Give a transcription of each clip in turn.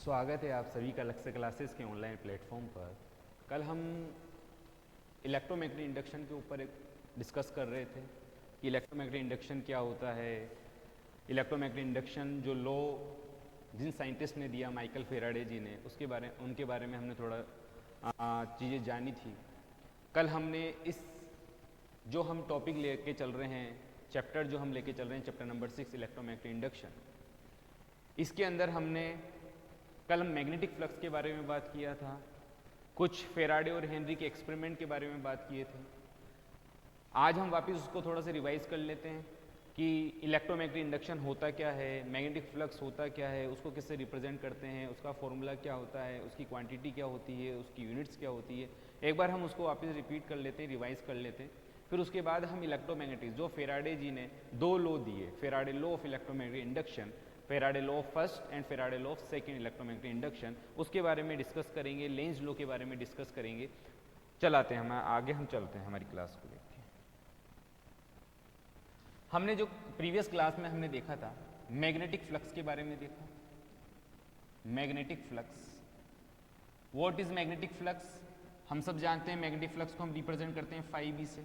स्वागत है आप सभी का लक्ष्य क्लासेस के ऑनलाइन प्लेटफॉर्म पर। कल हम इलेक्ट्रोमैग्नेटिक इंडक्शन के ऊपर एक डिस्कस कर रहे थे कि इलेक्ट्रोमैग्नेटिक इंडक्शन क्या होता है। इलेक्ट्रोमैग्नेटिक इंडक्शन जो लॉ जिन साइंटिस्ट ने दिया, माइकल फेराडे जी ने, उनके बारे में हमने थोड़ा चीज़ें जानी थी। कल हमने इस जो हम टॉपिक लेके चल रहे हैं, चैप्टर जो हम लेके चल रहे हैं, चैप्टर नंबर 6 इलेक्ट्रोमैग्नेटिक इंडक्शन, इसके अंदर हमने कल हम मैग्नेटिक फ्लक्स के बारे में बात किया था, कुछ फेराडे और हेनरी के एक्सपेरिमेंट के बारे में बात किए थे। आज हम वापस उसको थोड़ा सा रिवाइज कर लेते हैं कि इलेक्ट्रोमैग्नेटिक इंडक्शन होता क्या है, मैग्नेटिक फ्लक्स होता क्या है, उसको किससे रिप्रेजेंट करते हैं, उसका फॉर्मूला क्या होता है, उसकी क्वांटिटी क्या होती है, उसकी यूनिट्स क्या होती है। एक बार हम उसको वापस रिपीट कर लेते हैं, रिवाइज कर लेते हैं। फिर उसके बाद हम इलेक्ट्रोमैग्नेटिक्स जो फेराडे जी ने दो लॉ दिए, Faraday law of electromagnetic induction, Faraday law of first and Faraday law of second electromagnetic induction, उसके बारे में डिस्कस करेंगे। लेंज लॉ के बारे में डिस्कस करेंगे। चलाते हैं हम आगे, हम चलते हैं हमारी क्लास को लेकर। हमने जो प्रीवियस क्लास में हमने देखा था, मैग्नेटिक फ्लक्स के बारे में देखा। Magnetic flux, what is magnetic flux? हम सब जानते हैं मैग्नेटिक फ्लक्स को हम रिप्रेजेंट करते हैं φb से।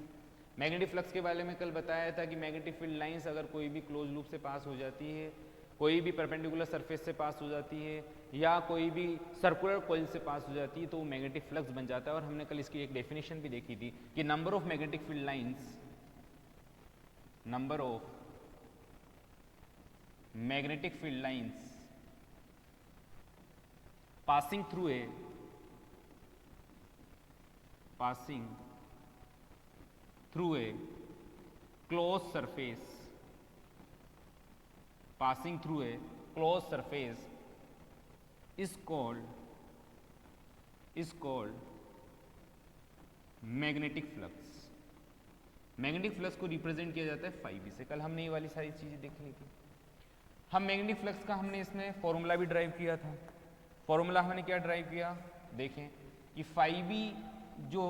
मैग्नेटिक फ्लक्स के बारे में कल बताया था कि मैग्नेटिक फील्ड लाइंस अगर कोई भी क्लोज लूप से पास हो जाती है, कोई भी परपेंडिकुलर सरफेस से पास हो जाती है, या कोई भी सर्कुलर कॉइल से पास हो जाती है, तो वो मैग्नेटिक फ्लक्स बन जाता है। और हमने कल इसकी एक डेफिनेशन भी देखी थी कि number of magnetic field lines, number of magnetic field lines passing through a closed surface, passing through a closed surface is called magnetic flux। Magnetic flux को रिप्रेजेंट किया जाता है φb से। कल हमने ये वाली सारी चीज़ें देख ली थी। हम मैग्नेटिक फ्लक्स का हमने इसमें फॉर्मूला भी ड्राइव किया था। फॉर्मूला हमने क्या ड्राइव किया, देखें कि φb जो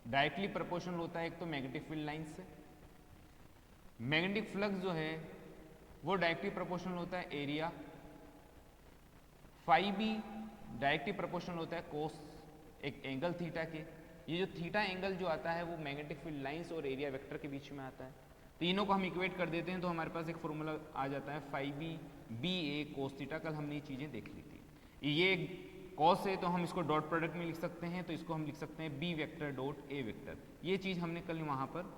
डायरेक्टली प्रोपोर्शनल होता है एक तो मैग्नेटिक फील्ड लाइन से, मैग्नेटिक फ्लक्स जो है वो डायरेक्टली प्रोपोर्शनल होता है एरिया, φb डायरेक्टली प्रोपोर्शनल होता है कोस, एक एंगल थीटा के। ये जो थीटा एंगल जो आता है वो मैग्नेटिक फील्ड लाइंस और एरिया वेक्टर के बीच में आता है। तीनों को हम इक्वेट कर देते हैं तो हमारे पास एक फॉर्मूला आ जाता है φb ba cos थीटा। कल हमने ये चीज़ें देख ली थी। ये cos है तो हम इसको डॉट प्रोडक्ट में लिख सकते हैं, तो इसको हम लिख सकते हैं b vector dot a vector. ये चीज़ हमने कल वहाँ पर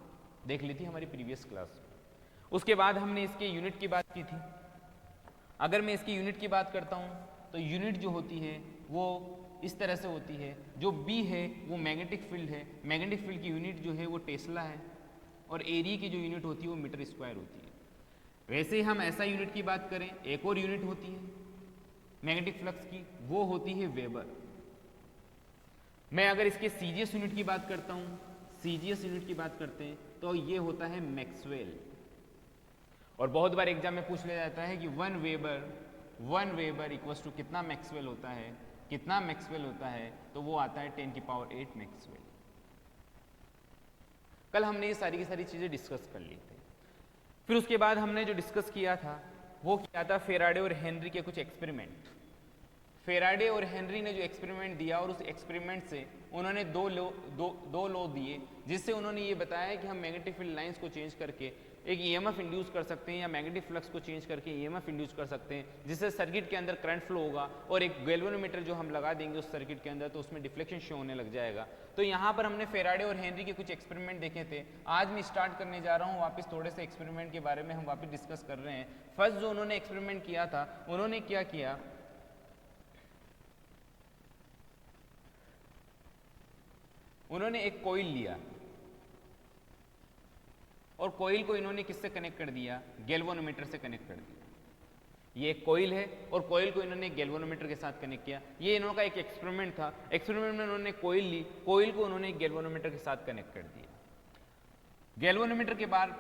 देख ली थी हमारी प्रीवियस क्लास में। उसके बाद हमने इसके यूनिट की बात की थी। अगर मैं इसकी यूनिट की बात करता हूँ तो यूनिट जो होती है वो इस तरह से होती है। जो B है वो मैग्नेटिक फील्ड है, मैग्नेटिक फील्ड की यूनिट जो है वो टेस्ला है, और एरिया की जो यूनिट होती है वो मीटर स्क्वायर होती है। वैसे ही हम ऐसा यूनिट की बात करें, एक और यूनिट होती है मैग्नेटिक फ्लक्स की, वो होती है वेबर। मैं अगर इसके सीजीएस यूनिट की बात करता हूँ, सीजीएस यूनिट की बात करते हैं तो ये होता है मैक्सवेल। और बहुत बार एग्जाम में पूछ लिया जाता है कि वन वेबर इक्वल्स टू कितना मैक्सवेल होता है, कितना मैक्सवेल होता है, तो वो आता है 10⁸ मैक्सवेल। कल हमने ये सारी की सारी चीज़ें डिस्कस कर ली थी। फिर उसके बाद हमने जो डिस्कस किया था वो किया था फेराडे और हेनरी के कुछ एक्सपेरिमेंट। फेराडे और हेनरी ने जो एक्सपेरिमेंट दिया, और उस एक्सपेरिमेंट से उन्होंने दो लॉ दिए, जिससे उन्होंने ये बताया कि हम मैग्नेटिक फील्ड लाइंस को चेंज करके एक ईएमएफ इंड्यूस कर सकते हैं, या मैग्नेटिक फ्लक्स को चेंज करके ईएमएफ इंड्यूस कर सकते हैं, जिससे सर्किट के अंदर करंट फ्लो होगा, और एक गैल्वेनोमीटर जो हम लगा देंगे उस सर्किट के अंदर तो उसमें डिफ्लेक्शन शो होने लग जाएगा। तो यहाँ पर हमने फेराडे और हेनरी के कुछ एक्सपेरिमेंट देखे थे। आज मैं स्टार्ट करने जा रहा हूँ वापस थोड़े से एक्सपेरिमेंट के बारे में हम वापस डिस्कस कर रहे हैं। फर्स्ट जो उन्होंने एक्सपेरिमेंट किया था, उन्होंने क्या किया, उन्होंने एक कॉइल लिया और कॉइल को इन्होंने किससे कनेक्ट कर दिया, गैल्वेनोमीटर से कनेक्ट कर दिया। ये एक कॉइल है और कॉइल को इन्होंने गैल्वेनोमीटर के साथ कनेक्ट किया। ये इन्हों का एक एक्सपेरिमेंट था। एक्सपेरिमेंट में उन्होंने कॉइल ली, कॉइल को उन्होंने गैल्वेनोमीटर के साथ कनेक्ट कर दिया। गैल्वेनोमीटर के बाद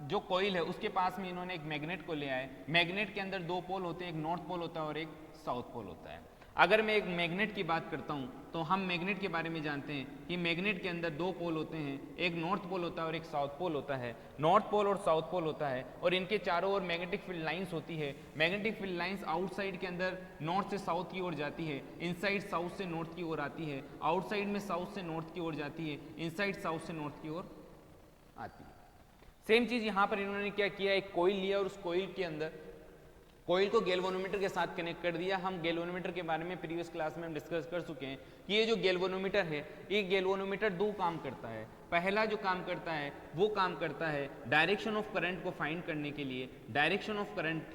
जो कॉइल है उसके पास में इन्होंने एक मैग्नेट को ले आए। मैग्नेट के अंदर दो पोल होते हैं, एक नॉर्थ पोल होता है और एक साउथ पोल होता है। अगर मैं एक मैग्नेट की बात करता हूं तो हम मैग्नेट के बारे में जानते हैं कि मैग्नेट के अंदर दो पोल होते हैं, एक नॉर्थ पोल होता है और एक साउथ पोल होता है। नॉर्थ पोल और साउथ पोल होता है और इनके चारों ओर मैग्नेटिक फील्ड लाइंस होती है। मैग्नेटिक फील्ड लाइंस आउटसाइड के अंदर नॉर्थ से साउथ की ओर जाती है, इनसाइड साउथ से नॉर्थ की ओर आती है, आउटसाइड में साउथ से नॉर्थ की ओर जाती है, इनसाइड साउथ से नॉर्थ की ओर आती है। सेम चीज यहां पर इन्होंने क्या किया, एक कॉइल लिया और उस कॉइल के अंदर कॉइल को गैल्वेनोमीटर के साथ कनेक्ट कर दिया। हम गैल्वेनोमीटर के बारे में प्रीवियस क्लास में हम डिस्कस कर चुके हैं कि ये जो गैल्वेनोमीटर है, ये गैल्वेनोमीटर दो काम करता है। पहला जो काम करता है वो काम करता है डायरेक्शन ऑफ करंट को फाइंड करने के लिए, डायरेक्शन ऑफ करंट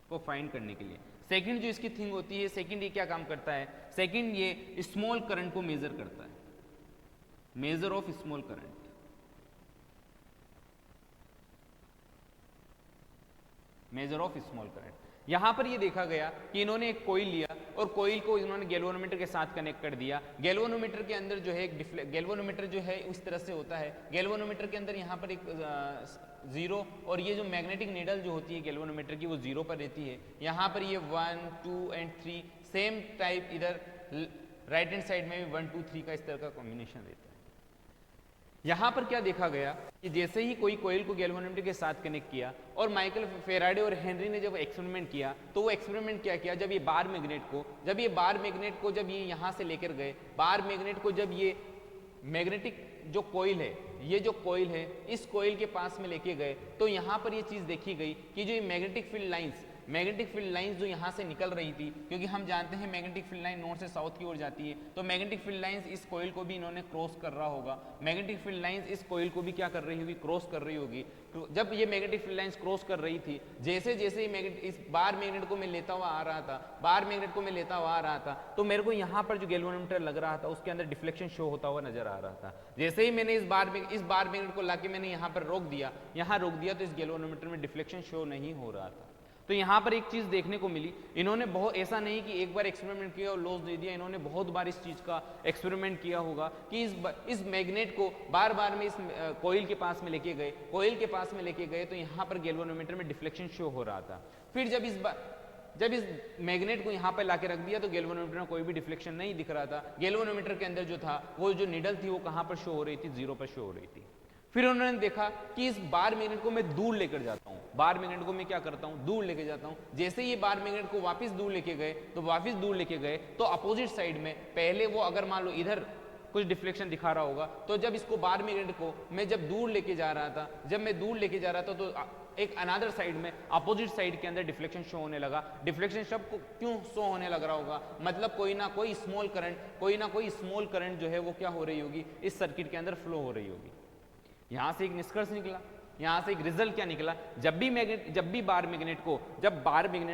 को फाइंड करने के लिए। सेकंड जो इसकी थिंग होती है, सेकंड ये क्या काम करता है, सेकंड ये स्मॉल करंट को मेजर करता है, measure of small current. Measure of small current. यहां पर ये देखा गया कि इन्होंने एक कॉइल लिया और कॉइल को इन्होंने गैल्वेनोमीटर के साथ कनेक्ट कर दिया। गैल्वेनोमीटर के अंदर जो है एक गैल्वेनोमीटर जो है इस तरह से होता है। गैल्वेनोमीटर के अंदर यहाँ पर एक जीरो और ये जो मैग्नेटिक नीडल जो होती है गैल्वेनोमीटर की वो जीरो पर रहती है। यहाँ पर ये 1 2 एंड 3 सेम टाइप, इधर राइट हैंड साइड में भी 1 2 3 का इस तरह का कॉम्बिनेशन रहता है। यहां पर क्या देखा गया कि जैसे ही कोई कॉइल को गैल्वेनोमीटर के साथ कनेक्ट किया और माइकल फेराडे और हेनरी ने जब एक्सपेरिमेंट किया तो वो एक्सपेरिमेंट क्या किया, जब ये बार मैग्नेट को जब ये यहां से लेकर गए, बार मैग्नेट को जब ये मैग्नेटिक जो कॉइल है, ये जो कॉइल है इस कॉइल के पास में लेके गए तो यहां पर ये चीज देखी गई कि जो ये मैग्नेटिक फील्ड लाइंस जो यहाँ से निकल रही थी, क्योंकि हम जानते हैं मैग्नेटिक फील्ड लाइन नॉर्थ से साउथ की ओर जाती है, तो मैग्नेटिक फील्ड लाइंस इस कॉइल को भी इन्होंने क्रॉस कर रहा होगा। मैग्नेटिक फील्ड लाइंस इस कॉइल को भी क्या कर रही होगी, क्रॉस कर रही होगी। तो जब ये मैग्नेटिक फील्ड लाइंस क्रॉस कर रही थी, जैसे जैसे ही इस बार मैग्नेट को मैं लेता हुआ आ रहा था, तो मेरे को यहाँ पर जो गैल्वेनोमीटर लग रहा था उसके अंदर डिफ्लेक्शन शो होता हुआ नजर आ रहा था। जैसे ही मैंने इस बार मैग्नेट को लाके मैंने यहाँ पर रोक दिया तो इस गैल्वेनोमीटर में डिफ्लेक्शन शो नहीं हो रहा था। तो यहाँ पर एक चीज देखने को मिली, इन्होंने बहुत, ऐसा नहीं कि एक बार एक्सपेरिमेंट किया और लॉस दे दिया, इन्होंने बहुत बार इस चीज का एक्सपेरिमेंट किया होगा कि इस मैग्नेट को बार बार में इस कॉइल के पास में लेके गए तो यहाँ पर गैल्वेनोमीटर में डिफ्लेक्शन शो हो रहा था। फिर जब इस मैग्नेट को यहाँ पर लाके रख दिया तो गैल्वेनोमीटर में कोई भी डिफ्लेक्शन नहीं दिख रहा था। गैल्वेनोमीटर के अंदर जो था वो जो नीडल थी वो कहाँ पर शो हो रही थी, जीरो पर शो हो रही थी। फिर उन्होंने देखा कि इस बार मैग्नेट को मैं दूर लेकर जाता हूं, बार मैग्नेट को मैं क्या करता हूं, दूर लेके जाता हूं। जैसे ये बार मैग्नेट को वापस दूर लेके गए तो अपोजिट साइड में पहले वो अगर मान लो इधर कुछ डिफ्लेक्शन दिखा रहा होगा, तो जब इसको बार मैग्नेट को मैं जब दूर लेके जा रहा था तो एक अनदर साइड में अपोजिट साइड के अंदर डिफ्लेक्शन शो होने लगा। डिफ्लेक्शन शब्द को क्यों शो होने लग रहा होगा, मतलब कोई ना कोई स्मॉल करंट जो है वो क्या हो रही होगी, इस सर्किट के अंदर फ्लो हो रही होगी। यहां से एक निष्कर्ष निकला, यहां से एक रिजल्ट क्या निकला, जब भी बार मैग्नेट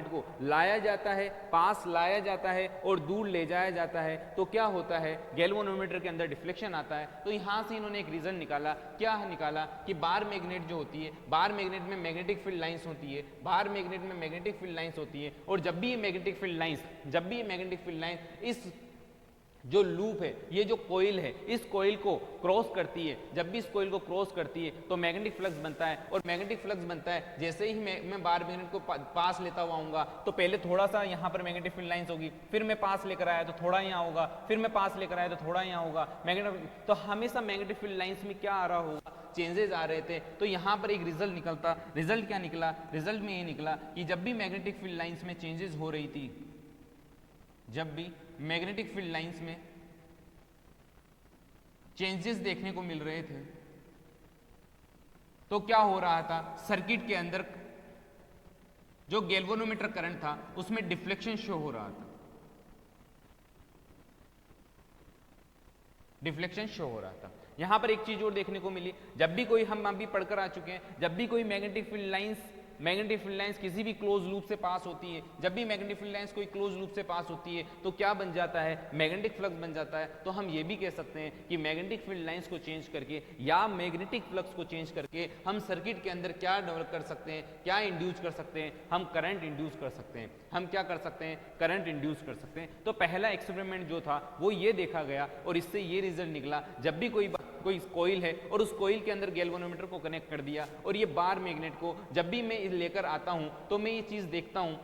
को लाया जाता है, पास लाया जाता है और दूर ले जाया जाता है तो क्या होता है, गैल्वेनोमीटर के अंदर डिफ्लेक्शन आता है। तो यहां से इन्होंने एक रीजन निकाला, क्या निकाला कि बार मैग्नेट जो होती है, बार मैग्नेट में मैग्नेटिक फील्ड लाइंस होती है, और जब भी ये मैग्नेटिक फील्ड लाइंस इस जो लूप है, ये जो कॉइल है, इस कॉइल को क्रॉस करती है, जब भी इस कॉइल को क्रॉस करती है तो मैग्नेटिक फ्लक्स बनता है, और मैग्नेटिक फ्लक्स बनता है जैसे ही मैं बार मैग्नेट को पास लेता हुआ आऊंगा तो पहले थोड़ा सा यहाँ पर मैग्नेटिक फील्ड लाइंस होगी, फिर मैं पास लेकर आया तो थोड़ा यहाँ होगा, फिर मैं पास लेकर आया तो थोड़ा यहाँ होगा मैग्नेटिक। तो हमेशा मैग्नेटिक फील्ड लाइंस में क्या आ रहा होगा, चेंजेस आ रहे थे। तो यहाँ पर एक रिजल्ट क्या निकला, रिजल्ट में ये निकला कि जब भी मैग्नेटिक फील्ड लाइंस में चेंजेस हो रही थी, जब भी मैग्नेटिक फील्ड लाइंस में चेंजेस देखने को मिल रहे थे तो क्या हो रहा था, सर्किट के अंदर जो गैल्वेनोमीटर करंट था उसमें डिफ्लेक्शन शो हो रहा था, यहां पर एक चीज और देखने को मिली, जब भी कोई, हम अभी पढ़कर आ चुके हैं, जब भी कोई मैग्नेटिक फील्ड लाइंस किसी भी क्लोज लूप से पास होती है, जब भी मैग्नेटिक फील्ड लाइंस कोई क्लोज लूप से पास होती है तो क्या बन जाता है, मैग्नेटिक फ्लक्स बन जाता है। तो हम ये भी कह सकते हैं कि मैग्नेटिक फील्ड लाइंस को चेंज करके या मैग्नेटिक फ्लक्स को चेंज करके हम सर्किट के अंदर क्या डेवलप कर सकते हैं, क्या इंड्यूस कर सकते हैं, हम करंट इंड्यूस कर सकते हैं। हम क्या कर सकते हैं, करंट इंड्यूस कर सकते हैं। तो पहला एक्सपेरिमेंट जो था वो ये देखा गया और इससे ये रिजल्ट निकला, जब भी कोई कॉइल है और उस कॉइल के अंदर गैल्वेनोमीटर को कनेक्ट कर दिया और ये बार मैग्नेट को जब भी मैं लेकर आता हूं तो मैं ये चीज देखता हूं,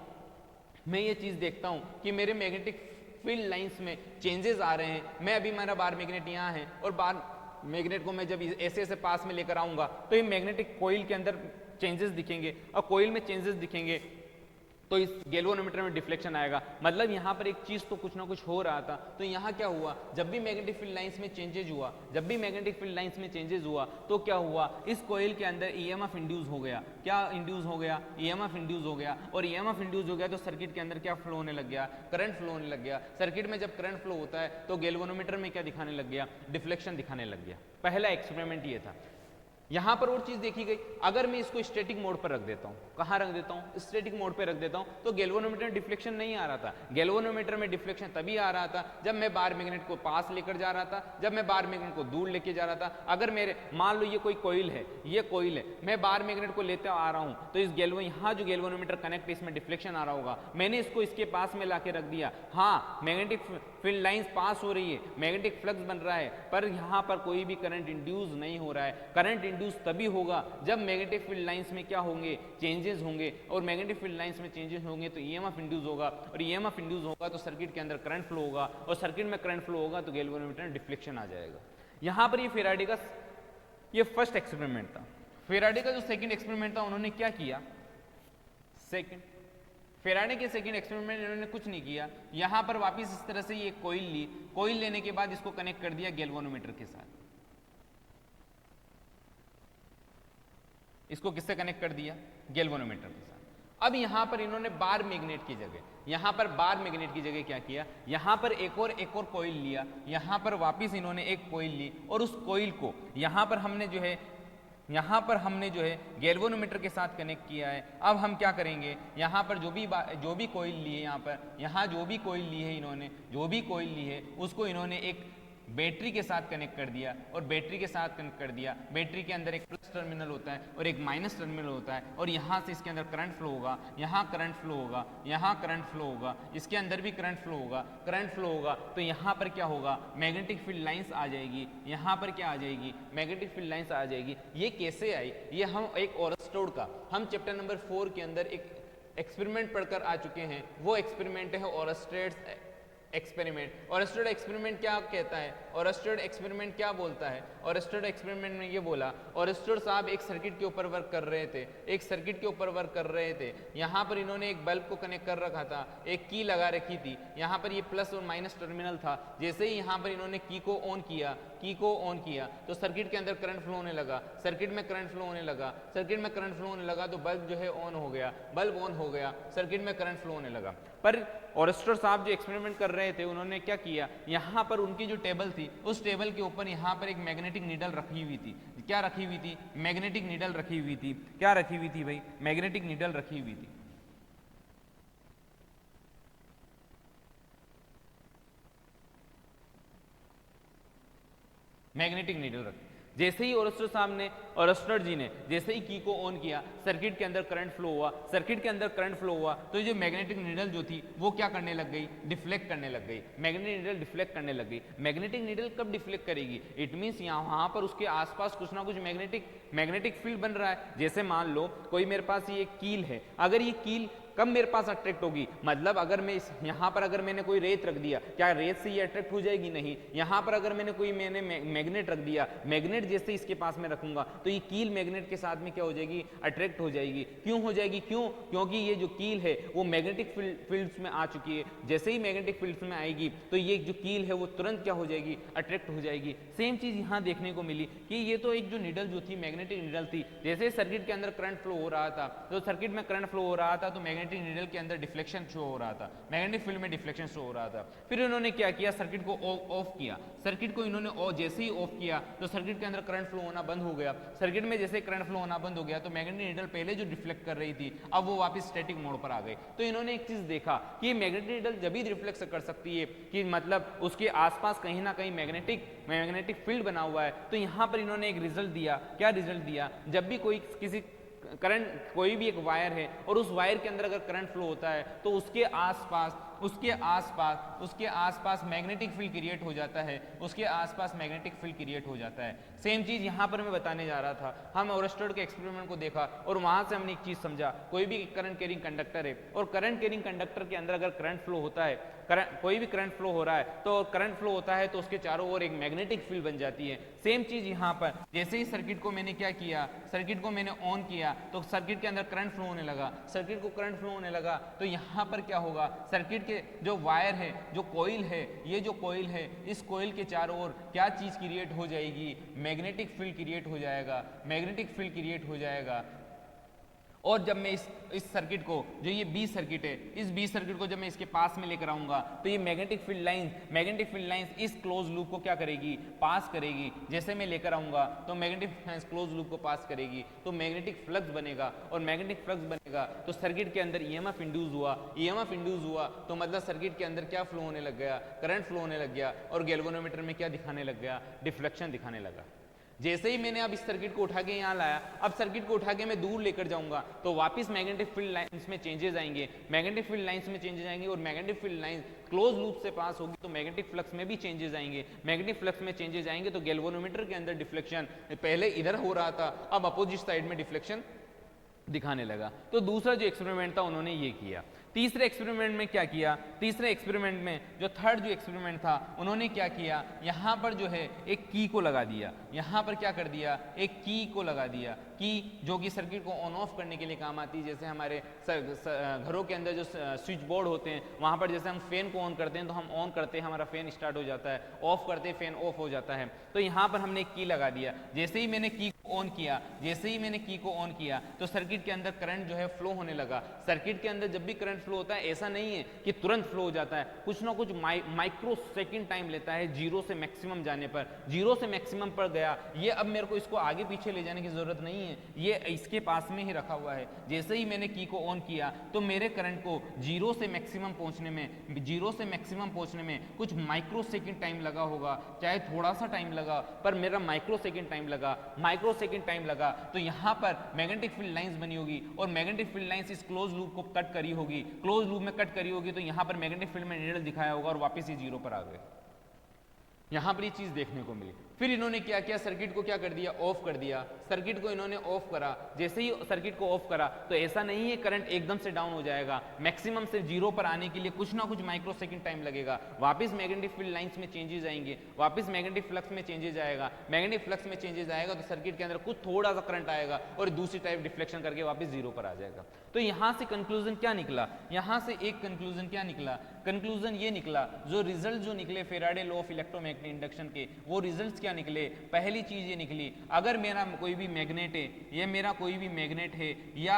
मैं ये चीज़ देखता हूँ कि मेरे मैग्नेटिक फील्ड लाइंस में चेंजेस आ रहे हैं, मैं अभी मेरा बार मैग्नेट यहाँ है और बार मैग्नेट को मैं जब ऐसे ऐसे पास में लेकर आऊँगा तो ये मैग्नेटिक कोइल के अंदर चेंजेस दिखेंगे, और कोइल में चेंजेस दिखेंगे तो इस गैल्वेनोमीटर में डिफ्लेक्शन आएगा। मतलब यहाँ पर एक चीज़ तो कुछ ना कुछ हो रहा था। तो यहाँ क्या हुआ, जब भी मैग्नेटिक फील्ड लाइंस में चेंजेज हुआ, जब भी मैग्नेटिक फील्ड लाइंस में चेंजेस हुआ तो क्या हुआ, इस कोयल के अंदर ईएमएफ इंड्यूस हो गया। क्या इंड्यूस हो गया, ईएमएफ इंड्यूस हो गया। और ईएमएफ इंड्यूस हो गया तो सर्किट के अंदर क्या फ्लो होने लग गया, करंट फ्लो होने लग गया। सर्किट में जब करंट फ्लो होता है तो गैल्वेनोमीटर में क्या दिखाने लग गया, डिफ्लेक्शन दिखाने लग गया। पहला एक्सपेरिमेंट ये था। यहां पर और चीज देखी गई, अगर मैं इसको स्टैटिक मोड पर रख देता हूं, कहां रख देता हूं, स्टैटिक मोड पर रख देता हूं, तो गैल्वेनोमीटर में डिफ्लेक्शन नहीं आ रहा था। गैल्वेनोमीटर में डिफ्लेक्शन तभी आ रहा था जब मैं बार मैग्नेट को पास लेकर जा रहा था, जब मैं बार मैग्नेट को दूर लेके जा रहा था। अगर मेरे मान लो ये कोई कोइल है, ये कोइल है, मैं बार मैग्नेट को लेते आ रहा हूं तो इस यहाँ जो गैल्वेनोमीटर कनेक्ट है इसमें डिफ्लेक्शन आ रहा होगा। मैंने इसको इसके पास में लाके रख दिया, हाँ मैग्नेटिक फील्ड लाइंस पास हो रही है, मैग्नेटिक फ्लक्स बन रहा है, पर यहाँ पर कोई भी करंट इंड्यूस नहीं हो रहा है। करंट इंड्यूस तभी होगा जब मैग्नेटिक फील्ड लाइंस में क्या होंगे, चेंजेस होंगे, और मैग्नेटिक फील्ड लाइंस में चेंजेस होंगे तो ईएमएफ इंड्यूस होगा, और ईएमएफ इंड्यूस होगा तो सर्किट के अंदर करंट फ्लो होगा, और सर्किट में करंट फ्लो होगा तो गैल्वेनोमीटर में डिफ्लेक्शन आ जाएगा। यहां पर ये फेराडे का ये फर्स्ट एक्सपेरिमेंट था। फेराडे का जो सेकंड एक्सपेरिमेंट था, उन्होंने क्या किया, फेराडे के सेकंड एक्सपेरिमेंट इन्होंने कुछ नहीं किया। यहां पर वापस इस तरह से ये कोइल ली, कोइल लेने के बाद इसको कनेक्ट कर दिया गैल्वेनोमीटर के साथ। इसको किससे कनेक्ट कर दिया, गैल्वेनोमीटर के साथ। अब यहां पर इन्होंने बार मैग्नेट की जगह, यहां पर बार मैग्नेट की जगह क्या किया, यहां पर एक और कोइल लिया, यहां पर वापस इन्होंने एक कोइल ली, और उस कोइल को यहां पर हमने जो है गैल्वेनोमीटर के साथ कनेक्ट किया है। अब हम क्या करेंगे, यहाँ पर जो भी कोइल ली है, यहाँ जो भी कोइल ली है इन्होंने, जो भी कोइल ली है उसको इन्होंने एक बैटरी के साथ कनेक्ट कर दिया, और बैटरी के साथ कनेक्ट कर दिया। बैटरी के अंदर एक प्लस टर्मिनल होता है और एक माइनस टर्मिनल होता है, और यहाँ से इसके अंदर करंट फ्लो होगा, यहाँ करंट फ्लो होगा, यहाँ करंट फ्लो होगा, इसके अंदर भी करंट फ्लो होगा, करंट फ्लो होगा तो यहाँ पर क्या होगा, मैग्नेटिक फील्ड लाइंस आ जाएगी। यहाँ पर क्या आ जाएगी, मैग्नेटिक फील्ड लाइंस आ जाएगी। ये कैसे आई, ये हम एक ओरस्टेड का, हम चैप्टर नंबर 4 के अंदर एक एक्सपेरिमेंट पढ़कर आ चुके हैं। वो एक्सपेरिमेंट है ओरस्टेड एक्सपेरिमेंट। ओरस्टेड एक्सपेरिमेंट क्या कहता है, ओरस्टेड एक्सपेरिमेंट क्या बोलता है, ओरस्टेड एक्सपेरिमेंट में ये बोला, ओरस्टेड साहब एक सर्किट के ऊपर वर्क कर रहे थे, एक सर्किट के ऊपर वर्क कर रहे थे। यहाँ पर इन्होंने एक बल्ब को कनेक्ट कर रखा था, एक की लगा रखी थी, यहाँ पर ये प्लस और माइनस टर्मिनल था। जैसे ही यहाँ पर इन्होंने की को ऑन किया तो सर्किट के अंदर करंट फ्लो होने लगा, सर्किट में करंट फ्लो होने लगा, सर्किट में करंट फ्लो होने लगा तो बल्ब जो है ऑन हो गया, बल्ब ऑन हो गया, सर्किट में करंट फ्लो होने लगा। पर ओरस्टेड साहब जो एक्सपेरिमेंट कर रहे थे उन्होंने क्या किया, यहाँ पर उनकी जो टेबल थी उस टेबल के ऊपर यहाँ पर एक मैग्नेटिक नीडल रखी हुई थी। क्या रखी हुई थी, मैग्नेटिक नीडल रखी हुई थी। क्या रखी हुई थी भाई, मैग्नेटिक नीडल रखी हुई थी। मैग्नेटिक नीडल रखी। जैसे ही ओरस्टेड जी ने जैसे ही की को ऑन किया, सर्किट के अंदर करंट फ्लो हुआ, सर्किट के अंदर करंट फ्लो हुआ तो जो मैग्नेटिक नीडल जो थी वो क्या करने लग गई, डिफ्लेक्ट करने लग गई। मैग्नेटिक नीडल डिफ्लेक्ट करने लग गई। मैग्नेटिक नीडल कब डिफ्लेक्ट करेगी, इट मीन्स यहाँ पर उसके आसपास कुछ ना कुछ मैग्नेटिक फील्ड बन रहा है। जैसे मान लो कोई मेरे पास ये कील है, अगर ये कील कब मेरे पास अट्रैक्ट होगी, मतलब अगर मैं यहाँ पर अगर मैंने कोई रेत रख दिया, क्या रेत से ये अट्रैक्ट हो जाएगी, नहीं। यहाँ पर अगर मैंने मैग्नेट रख दिया, मैग्नेट जैसे इसके पास में रखूंगा तो ये कील मैग्नेट के साथ में क्या हो जाएगी, अट्रैक्ट हो जाएगी। क्यों हो जाएगी, क्योंकि ये जो कील है वो मैग्नेटिक फील्ड्स में आ चुकी है। जैसे ही मैग्नेटिक फील्ड्स में आएगी तो ये जो कील है वो तुरंत क्या हो जाएगी, अट्रैक्ट हो जाएगी। सेम चीज यहाँ देखने को मिली कि ये तो एक जो नीडल जो थी, मैग्नेटिक नीडल थी, जैसे सर्किट के अंदर करंट फ्लो हो रहा था तो सर्किट में करंट फ्लो हो रहा था तो मैग्नेटिक नीडल के अंदर डिफ्लेक्शन शो हो रहा था, मैग्नेटिक फील्ड में डिफ्लेक्शन शो हो रहा था। फिर इन्होंने क्या किया, सर्किट को ऑफ किया। सर्किट को इन्होंने जैसे ही ऑफ किया तो सर्किट के अंदर करंट फ्लो होना बंद हो गया। सर्किट में जैसे करंट फ्लो होना बंद हो गया तो मैग्नेटिक नीडल पहले जो डिफ्लेक्ट कर रही थी अब वो वापस स्टैटिक मोड पर आ गई। तो इन्होंने एक चीज देखा कि मैग्नेटिक नीडल जब भी रिफ्लेक्ट कर सकती है कि मतलब उसके आसपास कहीं ना कहीं मैग्नेटिक फील्ड बना हुआ है। तो यहाँ पर इन्होंने एक रिजल्ट दिया। क्या रिजल्ट दिया, जब भी कोई भी एक वायर है और उस वायर के अंदर अगर करंट फ्लो होता है तो उसके आसपास उसके आसपास मैग्नेटिक फील्ड क्रिएट हो जाता है, उसके आसपास मैग्नेटिक फील्ड क्रिएट हो जाता है। सेम चीज यहां पर मैं बताने जा रहा था। हम ओरस्टेड के एक्सपेरिमेंट को देखा और वहां से हमने एक चीज समझा, कोई भी करंट कैरिंग कंडक्टर है और करंट कैरिंग कंडक्टर के अंदर अगर करंट फ्लो होता है, कोई भी करंट फ्लो हो रहा है तो करंट फ्लो होता है तो उसके चारों ओर एक मैग्नेटिक फील्ड बन जाती है। सेम चीज यहां पर, जैसे ही सर्किट को मैंने क्या किया, सर्किट को मैंने ऑन किया तो सर्किट के अंदर करंट फ्लो होने लगा, सर्किट को करंट फ्लो होने लगा तो यहां पर क्या होगा, सर्किट के जो वायर है, जो कॉइल है, ये जो कॉइल है, इस कॉइल के चारों ओर क्या चीज क्रिएट हो जाएगी, मैग्नेटिक फील्ड क्रिएट हो जाएगा, मैग्नेटिक फील्ड क्रिएट हो जाएगा। और जब मैं इस सर्किट को, जो ये बी सर्किट है, इस बी सर्किट को जब मैं इसके पास में लेकर आऊंगा तो ये मैग्नेटिक फील्ड लाइंस इस क्लोज लूप को क्या करेगी, पास करेगी। जैसे मैं लेकर आऊंगा तो magnetic field lines close loop को पास करेगी तो मैग्नेटिक फ्लक्स बनेगा, और मैग्नेटिक फ्लक्स बनेगा तो सर्किट के अंदर ईएमएफ इंड्यूस हुआ, ईएमएफ इंड्यूस हुआ तो मतलब सर्किट के अंदर क्या फ्लो होने लग गया, करंट फ्लो होने लग गया, और गैल्वेनोमीटर में क्या दिखाने लग गया, डिफ्लेक्शन दिखाने लगा। जैसे ही मैंने अब इस सर्किट को उठा के यहाँ लाया, अब सर्किट को उठा के मैं दूर लेकर जाऊंगा तो वापस मैग्नेटिक फील्ड लाइंस में चेंजेस आएंगे, मैग्नेटिक फील्ड लाइंस में चेंजेस आएंगे, और magnetic field lines close loop से पास होगी तो मैग्नेटिक फ्लक्स में भी चेंजेस आएंगे, मैग्नेटिक फ्लक्स में चेंजेस आएंगे तो गैल्वेनोमीटर के अंदर डिफ्लेक्शन पहले इधर हो रहा था, अब अपोजिट साइड में डिफ्लेक्शन दिखाने लगा। तो दूसरा जो एक्सपेरिमेंट था उन्होंने ये किया। तीसरे एक्सपेरिमेंट में क्या किया, तीसरे एक्सपेरिमेंट में जो थर्ड जो एक्सपेरिमेंट था उन्होंने क्या किया, यहाँ पर जो है एक की को लगा दिया, यहाँ पर क्या कर दिया, एक की को लगा दिया, की जो कि सर्किट को ऑन ऑफ करने के लिए काम आती है। जैसे हमारे घरों के अंदर जो स्विच बोर्ड होते हैं वहाँ पर जैसे हम फैन को ऑन करते हैं तो हम ऑन करते हैं हमारा फैन स्टार्ट हो जाता है, ऑफ करते हैं फैन ऑफ हो जाता है। तो यहाँ पर हमने एक की लगा दिया, जैसे ही मैंने की को ऑन किया, जैसे ही मैंने की को ऑन किया तो सर्किट के अंदर करंट जो है फ्लो होने लगा। सर्किट के अंदर जब भी करंट फ्लो होता है ऐसा नहीं है कि तुरंत फ्लो हो जाता है, कुछ ना कुछ माइक्रो सेकंड टाइम लेता है जीरो से मैक्सिमम जाने पर। जीरो से मैक्सिमम पर गया, ये अब मेरे को इसको आगे पीछे ले जाने की जरूरत नहीं है, ये इसके पास में ही रखा हुआ है। जैसे ही मैंने की को ऑन किया तो मेरे करंट को जीरो से मैक्सिमम पहुंचने में, जीरो से मैक्सिमम पहुंचने में कुछ माइक्रो सेकंड टाइम लगा होगा, चाहे थोड़ा सा टाइम लगा पर मेरा माइक्रो सेकंड टाइम लगा, माइक्रो सेकंड टाइम लगा। तो यहाँ पर मैग्नेटिक फील्ड लाइंस बनी होगी और मैग्नेटिक फील्ड लाइंस इस क्लोज लूप को कट करी होगी, क्लोज लूप में कट करी होगी तो यहाँ पर मैग्नेटिक फील्ड में नीडल दिखाया होगा और वापस ही जीरो पर आ गए। यहाँ पर ये चीज देखने को मिली। फिर इन्होंने क्या किया, सर्किट को क्या कर दिया, ऑफ कर दिया। सर्किट को इन्होंने ऑफ करा, जैसे ही सर्किट को ऑफ करा तो ऐसा नहीं है करंट एकदम से डाउन हो जाएगा, मैक्सिमम से जीरो पर आने के लिए कुछ ना कुछ माइक्रो सेकंड टाइम लगेगा। वापस मैग्नेटिक फील्ड लाइंस में चेंजेस आएंगे, वापस मैग्नेटिक फ्लक्स में चेंजेस आएगा, मैग्नेटिक फ्लक्स में चेंजेस आएगा तो सर्किट के अंदर कुछ थोड़ा सा करंट आएगा और दूसरी टाइप डिफ्लेक्शन करके वापस जीरो पर आ जाएगा। तो यहाँ से कंक्लूजन क्या निकला, यहाँ से एक कंक्लूजन क्या निकला, कंक्लूजन ये निकला, जो रिजल्ट जो निकले Faraday law of electromagnetic induction के, वो रिजल्ट्स क्या निकले। पहली चीज ये निकली, अगर मेरा कोई भी मैग्नेट है, ये मेरा कोई भी मैग्नेट है या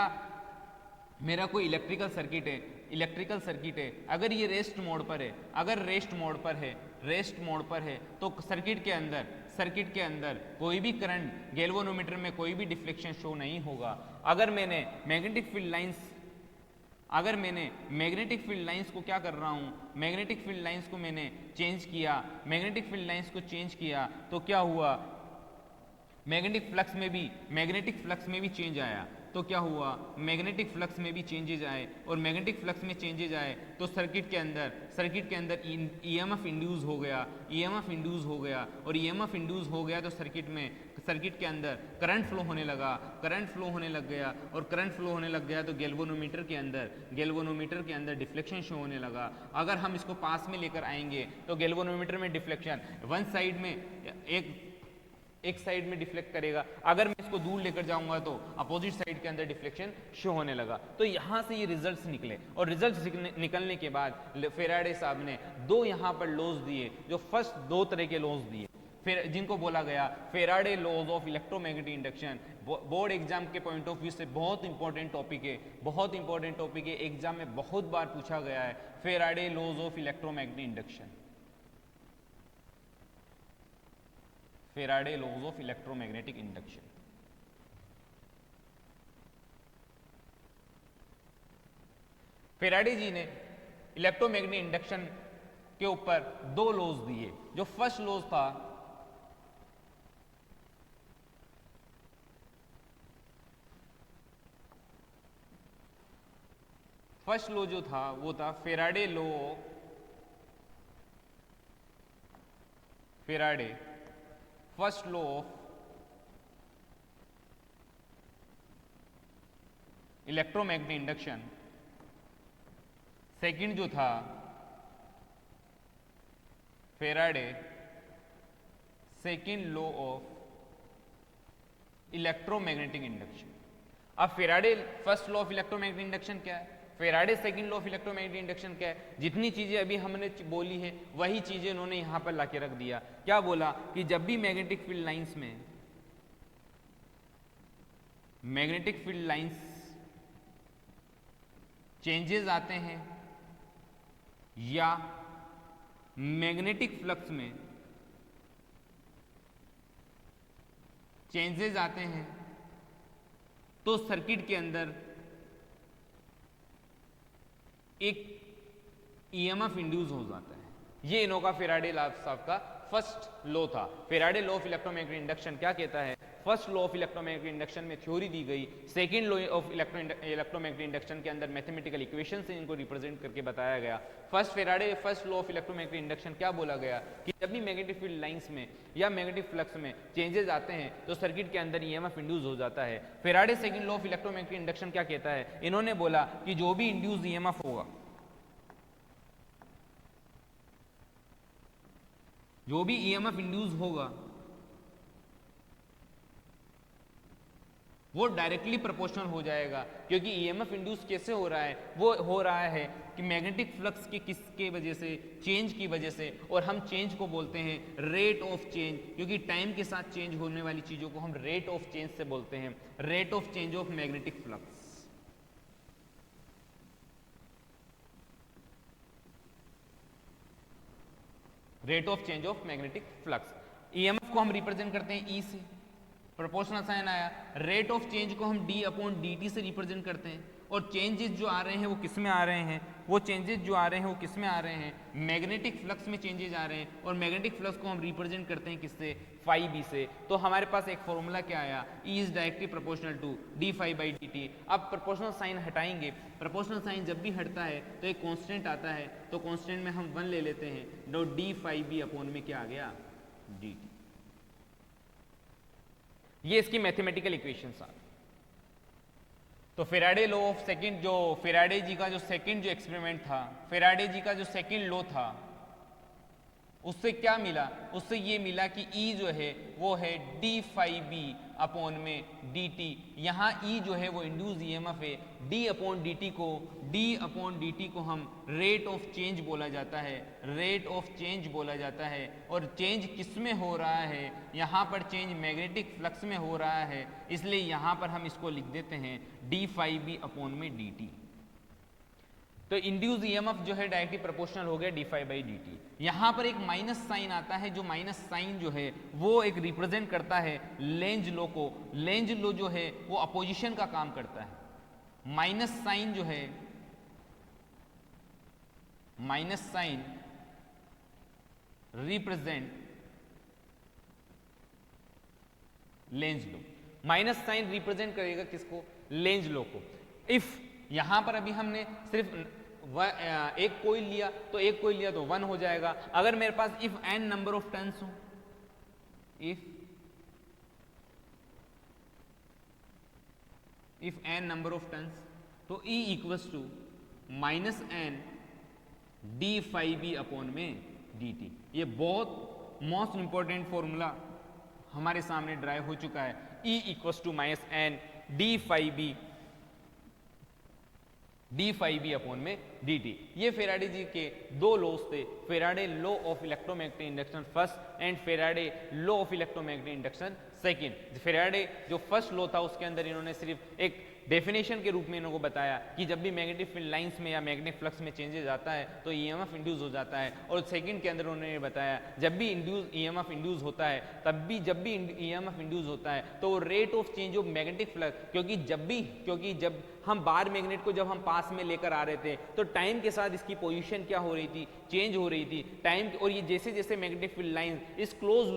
मेरा कोई इलेक्ट्रिकल सर्किट है, इलेक्ट्रिकल सर्किट है, अगर ये रेस्ट मोड पर है, अगर रेस्ट मोड पर है, रेस्ट मोड पर है तो सर्किट के अंदर कोई भी करंट गैल्वेनोमीटर में कोई भी डिफ्लेक्शन शो नहीं होगा। अगर मैंने मैग्नेटिक फील्ड लाइंस को क्या कर रहा हूं, मैग्नेटिक फील्ड लाइंस को मैंने चेंज किया, मैग्नेटिक फील्ड लाइंस को चेंज किया तो क्या हुआ, मैग्नेटिक फ्लक्स में भी चेंज आया। तो क्या हुआ, मैग्नेटिक फ्लक्स में भी चेंजेज आए, और मैग्नेटिक फ्लक्स में चेंजेज आए तो सर्किट के अंदर ईएमएफ इंड्यूस हो गया, ईएमएफ इंड्यूस हो गया, और ईएमएफ इंड्यूस हो गया तो सर्किट के अंदर करंट फ्लो होने लगा, करंट फ्लो होने लग गया, और करंट फ्लो होने लग गया तो गैल्वेनोमीटर के अंदर डिफ्लेक्शन शो होने लगा। अगर हम इसको पास में लेकर आएंगे तो गैल्वेनोमीटर में डिफ्लेक्शन वन साइड में एक साइड में डिफ्लेक्ट करेगा, अगर मैं इसको दूर लेकर जाऊंगा तो अपोजिट साइड के अंदर डिफ्लेक्शन शो होने लगा। तो यहां से ये रिजल्ट्स निकले, और रिजल्ट्स निकलने के बाद फेराडे साहब ने दो यहां पर लॉज दिए, जो फर्स्ट दो तरह के लॉज दिए, फिर जिनको बोला गया Faraday laws of electromagnetic induction. Board exam के पॉइंट ऑफ व्यू से बहुत इंपॉर्टेंट टॉपिक है, बहुत इंपॉर्टेंट टॉपिक है, एग्जाम में बहुत बार पूछा गया है, Faraday laws of electromagnetic induction, Faraday laws of electromagnetic induction. Faraday ji ने इलेक्ट्रोमैग्नेटिक इंडक्शन के ऊपर दो लॉज दिए। जो फर्स्ट लॉज था, फर्स्ट लॉ जो था वो था Faraday law, Faraday first law of electromagnetic induction. Second जो था Faraday second law of electromagnetic induction. अब Faraday first law of electromagnetic induction क्या है, Faraday second law of electromagnetic induction क्या है, जितनी चीजें अभी हमने बोली है वही चीजें उन्होंने यहां पर लाके रख दिया। क्या बोला कि जब भी मैग्नेटिक फील्ड लाइंस में मैग्नेटिक फील्ड लाइंस चेंजेस आते हैं या मैग्नेटिक फ्लक्स में चेंजेस आते हैं तो सर्किट के अंदर एक ईएमएफ इंड्यूस हो जाता है। ये इन्हों का फेराडे लॉ साहब का फर्स्ट लॉ था। Faraday law of electromagnetic induction क्या कहता है, first law of electromagnetic induction में थ्योरी दी गई, second law of electromagnetic induction के अंदर मैथमेटिकल इक्वेशन से इनको रिप्रेजेंट करके बताया गया। First Faraday first law of electromagnetic induction क्या बोला गया कि जब भी मैग्नेटिक फील्ड लाइंस में या मैग्नेटिक फ्लक्स में चेंजेस आते हैं तो सर्किट के अंदर ईएमएफ इंड्यूस हो जाता है। Faraday second law of electromagnetic induction क्या कहता है, इन्होंने बोला कि जो भी इंड्यूस ईएमएफ होगा, जो भी ईएमएफ इंड्यूस होगा वो डायरेक्टली प्रोपोर्शनल हो जाएगा, क्योंकि ईएमएफ इंड्यूस कैसे हो रहा है, वो हो रहा है कि मैग्नेटिक फ्लक्स के किसके वजह से, चेंज की वजह से। और हम चेंज को बोलते हैं रेट ऑफ चेंज, क्योंकि टाइम के साथ चेंज होने वाली चीजों को हम रेट ऑफ चेंज से बोलते हैं, rate of change of magnetic flux. Rate of change of magnetic flux. EMF को हम रिप्रेजेंट करते हैं ई से, प्रोपोर्शनल साइन आया। रेट ऑफ चेंज को हम डी अपॉन डी टी से रिप्रेजेंट करते हैं। और चेंजेस जो आ रहे हैं वो किस में आ रहे हैं, वो चेंजेस जो आ रहे हैं वो किस में आ रहे हैं, मैग्नेटिक फ्लक्स में चेंजेस आ रहे हैं। और मैग्नेटिक फ्लक्स को हम रिप्रेजेंट करते हैं किससे, फाई बी से। तो हमारे पास एक फॉर्मूला क्या आया, E is directly proportional to d phi by d t. अब प्रोपोर्शनल साइन हटाएंगे, प्रोपोर्शनल साइन जब भी हटता है तो एक कांस्टेंट आता है, तो कांस्टेंट में हम 1 ले लेते हैं, नो डी फाई बी अपॉन में क्या आ गया, डी टी। ये इसकी मैथमेटिकल इक्वेशंस आ। तो फेराडे लॉ ऑफ सेकंड, जो फेराडे जी का जो सेकंड जो एक्सपेरिमेंट था, फेराडे जी का जो सेकंड लॉ था, उससे क्या मिला, उससे ये मिला कि E जो है वो है डी फाई बी अपॉन में डी टी। यहाँ E जो है वो इंड्यूस ईएमएफ है, D अपॉन डी टी को, D अपॉन डी टी को हम रेट ऑफ चेंज बोला जाता है, रेट ऑफ चेंज बोला जाता है। और चेंज किस में हो रहा है, यहाँ पर चेंज मैग्नेटिक फ्लक्स में हो रहा है, इसलिए यहाँ पर हम इसको लिख देते हैं डी फाई बी अपॉन में डी टी। तो इंड्यूस ईएमएफ जो है डायरेक्टली प्रोपोर्शनल हो गया d phi by d t. यहां पर एक माइनस साइन आता है, जो माइनस साइन जो है वो एक रिप्रेजेंट करता है लेंज लॉ को। लेंज लॉ जो है वो अपोजिशन का काम करता है। माइनस साइन जो है, minus sign represent Lenz law. Minus sign represent करेगा किसको, लेंज लॉ को। इफ यहां पर अभी हमने सिर्फ एक कोइल लिया, तो एक कोइल लिया तो 1 हो जाएगा। अगर मेरे पास if n number of turns हो, if n number of turns, तो E equals to minus n d phi B upon में डी टी। ये बहुत मोस्ट इंपॉर्टेंट फॉर्मूला हमारे सामने ड्राइव हो चुका है। E equals to minus n d phi B, d phi B upon में डी टी। ये फेराडे जी के दो लॉज थे, Faraday law of electromagnetic induction first and Faraday law of electromagnetic induction second. Faraday जो first law था उसके अंदर इन्होंने सिर्फ एक डेफिनेशन के रूप में इन्होंने बताया कि जब भी मैग्नेटिक फील्ड लाइंस में या मैग्नेटिक फ्लक्स में चेंजेस आता है तो ईएमएफ इंड्यूस हो जाता है। और सेकंड के अंदर उन्होंने बताया जब भी ईएमएफ इंड्यूस होता है, तब भी जब भी ईएमएफ इंड्यूस होता है तो rate of change of magnetic flux, क्योंकि जब हम बार मैग्नेट को जब हम पास में लेकर आ रहे थे तो टाइम के साथ इसकी पोजीशन क्या हो रही थी, चेंज हो रही थी टाइम, और ये जैसे जैसे मैग्नेटिक फील्ड लाइंस इस क्लोज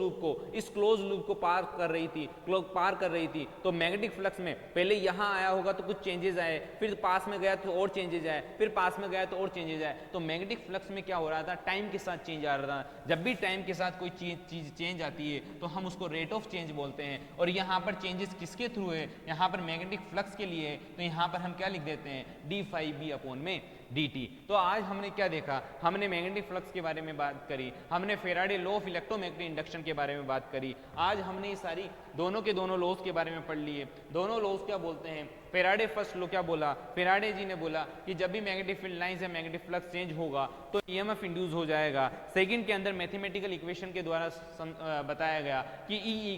लूप को पार कर रही थी तो मैग्नेटिक फ्लक्स में पहले यहाँ आया होगा तो कुछ चेंजेस आए, फिर पास में गया तो और चेंजेस आए, फिर पास में गया तो और चेंजेस आए। तो मैग्नेटिक फ्लक्स में क्या हो रहा था, टाइम के साथ चेंज आ रहा था। जब भी टाइम के साथ कोई चीज चेंज आती है तो हम उसको रेट ऑफ चेंज बोलते हैं। और यहाँ पर चेंजेस किसके थ्रू है, यहाँ पर मैग्नेटिक फ्लक्स के लिए है, तो यहाँ पर हम क्या लिख देते हैं, डी फाई बी अपॉन में dt। तो आज हमने क्या देखा, हमने मैग्नेटिक फ्लक्स के बारे में बात करी, हमने Faraday law of electromagnetic induction के बारे में बात करी। आज हमने ये सारी दोनों के दोनों लॉज के बारे में पढ़ लिए। दोनों लॉज क्या बोलते हैं, फेराडे फर्स्ट लॉ क्या बोला, फेराडे जी ने बोला कि जब भी मैग्नेटिक फील्ड लाइन से मैग्नेटिक फ्लक्स चेंज होगा तो ईएमएफ इंड्यूस हो जाएगा। सेकंड के अंदर मैथमेटिकल इक्वेशन के द्वारा बताया गया कि E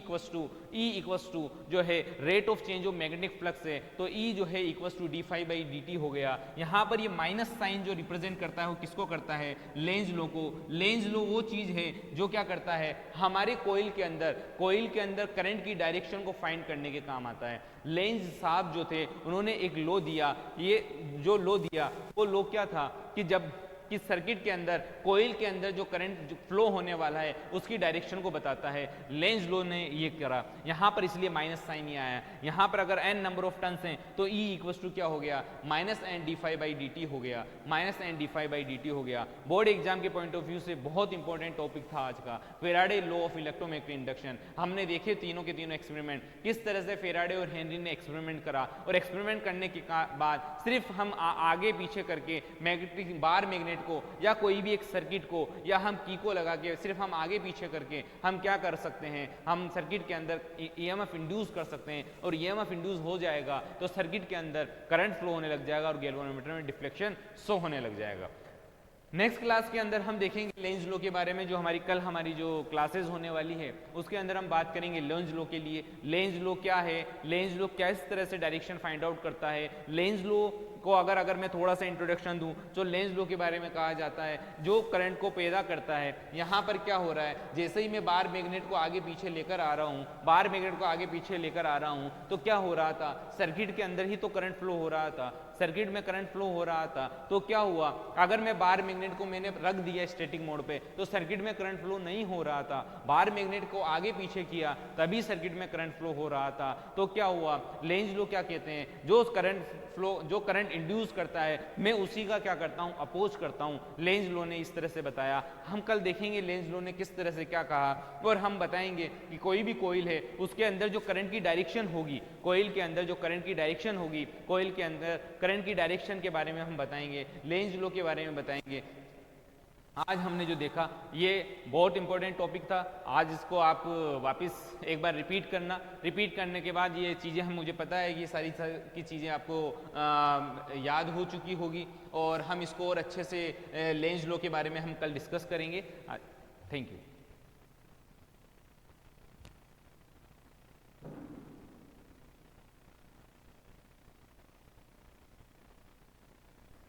इक्वस टू जो है rate of change of magnetic flux है, तो E जो है equals to d phi by d t हो गया। यहाँ पर ये माइनस साइन जो रिप्रेजेंट करता है वो किसको करता है, लेंज लॉ को। लेंज लॉ वो चीज है जो क्या करता है, हमारे कोइल के अंदर करंट की डायरेक्शन को फाइंड करने के काम आता है। लेंज साहब जो थे उन्होंने एक लॉ दिया, ये जो लॉ दिया वो लॉ क्या था कि जब कि सर्किट के अंदर कोइल के अंदर जो करंट फ्लो होने वाला है उसकी डायरेक्शन को बताता है। लेंज लॉ ने ये करा, यहाँ पर इसलिए माइनस साइन ही आया। यहाँ पर अगर n नंबर ऑफ टर्न्स हैं तो E इक्वल्स टू क्या हो गया, minus N d phi by d t हो गया, minus N d phi by d t हो गया। बोर्ड एग्जाम के पॉइंट ऑफ व्यू से बहुत इंपॉर्टेंट टॉपिक था आज का, Faraday law of electromagnetic induction. हमने देखे तीनों के तीनों एक्सपेरिमेंट, किस तरह से फेराडे और हेनरी ने एक्सपेरिमेंट करा, और एक्सपेरिमेंट करने के बाद सिर्फ हम आगे पीछे करके मैग्नेटिक बार मैग्नेट को या कोई भी एक सर्किट को या हम की को लगा के सिर्फ हम आगे पीछे करके हम क्या कर सकते हैं, हम सर्किट के अंदर ईएमएफ इंड्यूस कर सकते हैं, और ईएमएफ इंड्यूस हो जाएगा तो सर्किट के अंदर करंट फ्लो होने लग जाएगा और गैल्वेनोमीटर में डिफ्लेक्शन शो होने लग जाएगा। नेक्स्ट क्लास के अंदर हम देखेंगे लेंज लॉ के बारे में, जो हमारी जो क्लासेस होने वाली है उसके अंदर हम बात करेंगे लेंज लॉ के लिए। लेंज लॉ क्या है, लेंज लॉ किस तरह से डायरेक्शन फाइंड आउट करता है। लेंज लॉ को अगर मैं थोड़ा सा इंट्रोडक्शन दूं तो लेंज लॉ के बारे में कहा जाता है जो करंट को पैदा करता है। यहाँ पर क्या हो रहा है, जैसे ही मैं बार मैग्नेट को आगे पीछे लेकर आ रहा हूँ, बार मैग्नेट को आगे पीछे लेकर आ रहा हूँ तो क्या हो रहा था, सर्किट के अंदर ही तो करंट फ्लो हो रहा था, सर्किट में करंट फ्लो हो रहा था। तो क्या हुआ, अगर मैं बार मैग्नेट को मैंने रख दिया स्टैटिक मोड पे तो सर्किट में करंट फ्लो नहीं हो रहा था। बार मैग्नेट को आगे पीछे किया तभी सर्किट में करंट फ्लो हो रहा था। तो क्या हुआ, लेंज लॉ क्या कहते हैं, जो करंट इंड्यूस करता है मैं उसी का क्या करता हूं, अपोज करता हूं। लेंज लॉ ने इस तरह से बताया। हम कल देखेंगे लेंज लॉ ने किस तरह से क्या कहा, और हम बताएंगे कि कोई भी कोइल है उसके अंदर जो करंट की डायरेक्शन होगी, कोइल के अंदर जो करंट की डायरेक्शन होगी, कोइल के अंदर करंट की डायरेक्शन के बारे में हम बताएंगे, लेंज लॉ के बारे में बताएंगे। आज हमने जो देखा ये बहुत इंपॉर्टेंट टॉपिक था। आज इसको आप वापस एक बार रिपीट करना, रिपीट करने के बाद ये चीज़ें मुझे पता है कि ये सारी की चीज़ें आपको याद हो चुकी होगी, और हम इसको और अच्छे से लेंज लॉ के बारे में हम कल डिस्कस करेंगे। Thank you.